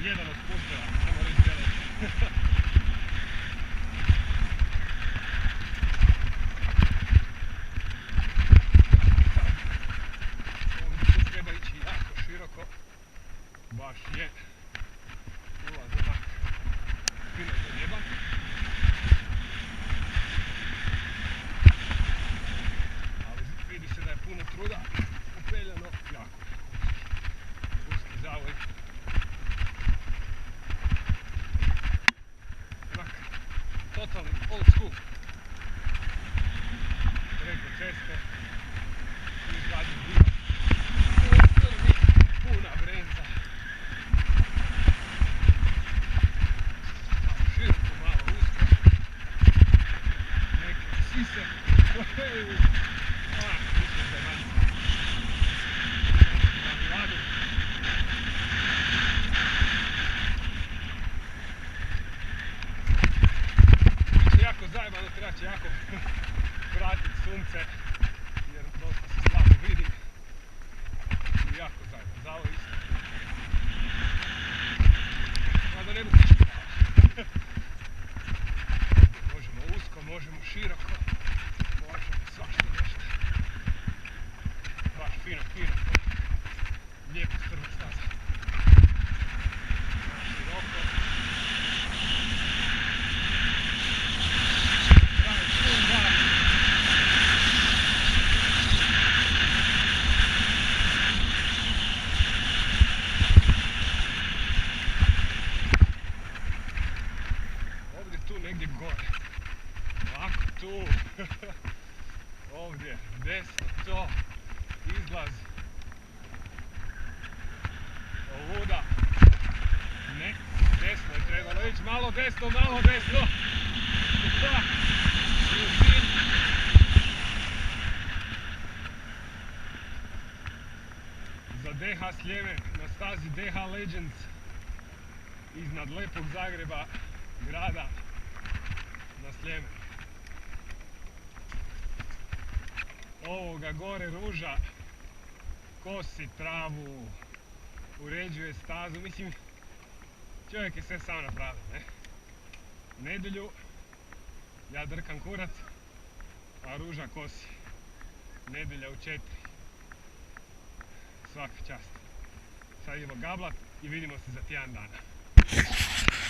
jedan od pusteva, samo reći jedan. Ovdje tu treba ići jako široko, baš je ulaz onak fino zajeban. Ali vidi se da je puno truda upeljano jako uski zavoj. Totalni old school. Preko ceste. Izgledam diva. Puna brenza. Malo široko, malo usko. Neke sise. Mislim da je manje. Na radu. Jako zajebano, treba će jako pratiti sunce jer dosta se slabo vidi i jako zajebano, zavo isto. Mada ne mogu ništa pravo. Možemo usko, možemo široko, možemo svašta nešto. Baš fino, fino, lijepo strma staza. Široko. Tu negdje gore, ovako tu, ovdje, desno, to, izlaz, ovuda, ne, desno je trebalo ići, malo desno, da, za DH Sljeme na stazi DH Legends, iznad lepog Zagreba, grada, na Sljeme. Ovoga gore Ruža kosi travu, uređuje stazu, mislim čovjek je sve sam napravio, ne? U nedjelju ja drkam kurac, a Ruža kosi. Nedjelja u 4. Svaka čast. Sad idemo gablat i vidimo se za tjedan dana.